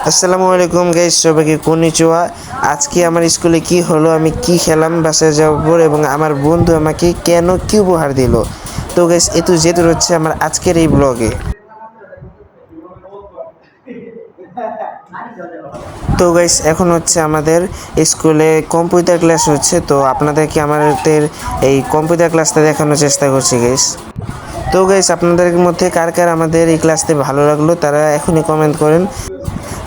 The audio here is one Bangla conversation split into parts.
আসসালামু আলাইকুম গাইস, সবাইকে কনিচিওয়া। আজকে আমার স্কুলে কি হলো, আমি কি খেলাম বাসায় যাওয়ার পর, এবং আমার বন্ধু আমাকে কেন কি উপহার দিল। তো গাইস এতো যেতে হচ্ছে আমার আজকের এই ব্লগে। তো গাইস এখন হচ্ছে আমাদের স্কুলে কম্পিউটার ক্লাস হচ্ছে, তো আপনাদেরকে আমাদের এই কম্পিউটার ক্লাসটা দেখানোর চেষ্টা করছি গাইস। তো গাইস আপনাদের মধ্যে কার কার আমাদের এই ক্লাসতে ভালো লাগলো তারা এখনই কমেন্ট করেন।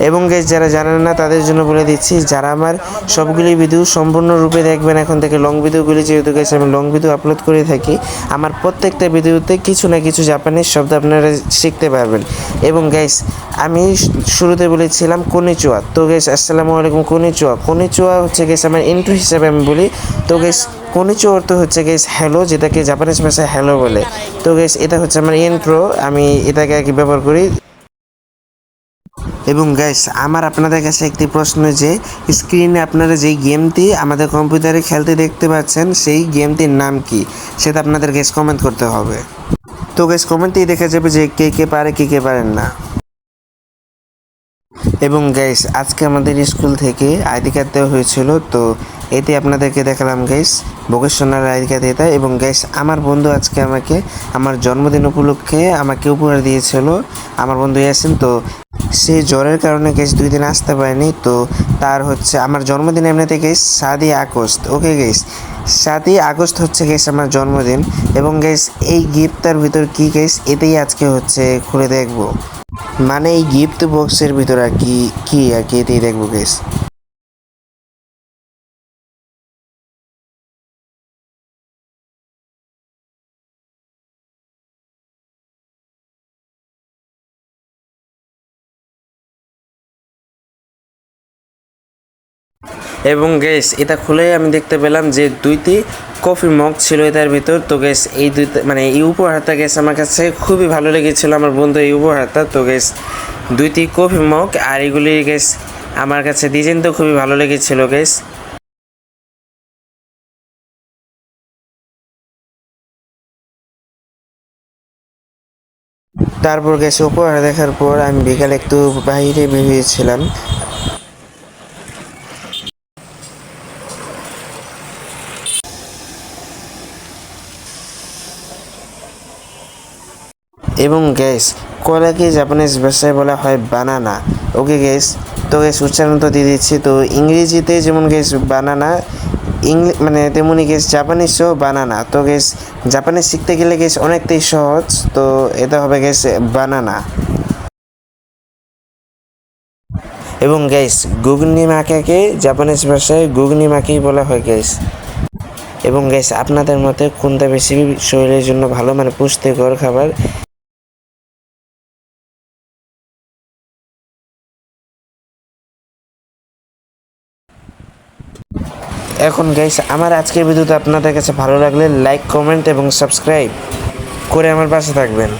এবং গাইস যারা জানেন না তাদের জন্য বলে দিচ্ছি, যারা আমার সবগুলি ভিডিও সম্পূর্ণরূপে দেখবেন এখন থেকে, লং ভিডিওগুলি যেহেতু গাইস আমি লং ভিডিও আপলোড করে থাকি, আমার প্রত্যেকটা ভিডিওতে কিছু না কিছু জাপানিজ শব্দ আপনারা শিখতে পারবেন। এবং গাইস আমি শুরুতে বলেছিলাম কনিচিওয়া, তো গাইস আসসালামু আলাইকুম কনিচিওয়া। কনিচিওয়া হচ্ছে গাইস আমার ইন্ট্রো হিসাবে আমি বলি। তো গাইস কনিচিওয়া অর্থ হচ্ছে গাইস হ্যালো, যেটাকে জাপানিজ ভাষায় হ্যালো বলে। তো গাইস এটা হচ্ছে আমার ইন্ট্রো, আমি এটাকে আর কি ব্যবহার করি। এবং গাইস আমার আপনাদের কাছে একটি প্রশ্ন, যে স্ক্রিনে আপনারা যেই গেমটি আমাদের কম্পিউটারে খেলতে দেখতে পাচ্ছেন সেই গেমটির নাম কি, সেটা আপনাদের গাইস কমেন্ট করতে হবে। তো গাইস কমেন্টেই দেখা যাবে যে কে কে পারে কে কে পারেন না। এবং গাইস আজকে আমাদের স্কুল থেকে আইডি কার্ড দেওয়া হয়েছিল, তো এতে আপনাদেরকে দেখালাম গাইস ভোকেশনাল আইডি কার্ড এটা। এবং গাইস আমার বন্ধু আজকে আমাকে আমার জন্মদিন উপলক্ষে আমাকে উপহার দিয়েছিল, আমার বন্ধু ইয়াসিন। তো সে জ্বরের কারণে গাইস 2 দিন আসতে পারেনি, তো তার হচ্ছে আমার জন্মদিন এমনিতে গাইস 7ই আগস্ট। ওকে গাইস 7ই আগস্ট হচ্ছে গাইস আমার জন্মদিন। এবং গাইস এই গিফটটার ভিতর কি গাইস, এটাই আজকে হচ্ছে খুলে দেখবো, মানে এই গিফট বক্সের ভিতরে আর কি কি আর কি এটাই দেখবো গাইস। এবং গ্যাস এটা খুলে আমি দেখতে পেলাম যে 2টি কফি মগ ছিল এটার ভিতর। তো গ্যাস এই দুইটা মানে এই উপহারটা গ্যাস আমার কাছে খুবই ভালো লেগেছিল, আমার বন্ধু এই উপহারটা। তো গ্যাস 2টি কফি মগ, আর এগুলি গ্যাস আমার কাছে ডিজাইন তো খুবই ভালো লেগেছিল গ্যাস। তারপর গ্যাস উপহার দেখার পর আমি বিকালে একটু বাইরে বেরিয়েছিলাম। এবং গ্যাস কলাকে জাপানিজ ভাষায় বলা হয় বানানা। ওকে গ্যাস, তো গ্যাস উচ্চারণ তো দিয়ে দিচ্ছি। তো ইংরেজিতে যেমন গ্যাস বানানা, মানে তেমনই গ্যাস জাপানিজও বানানা। তো গ্যাস জাপানিজ শিখতে গেলে গ্যাস অনেকটাই সহজ, তো এটা হবে গ্যাস বানানা। এবং গ্যাস গুগনি মাকাকে জাপানিজ ভাষায় গুগনি মাকেই বলা হয় গ্যাস। এবং গ্যাস আপনাদের মতে কোনটা বেশি শরীরের জন্য ভালো, মানে পুষ্টিকর খাবার? এখন গাইস আমার আজকের ভিডিওটা আপনাদের কাছে ভালো লাগলে লাইক, কমেন্ট এবং সাবস্ক্রাইব করে আমার পাশে থাকবেন।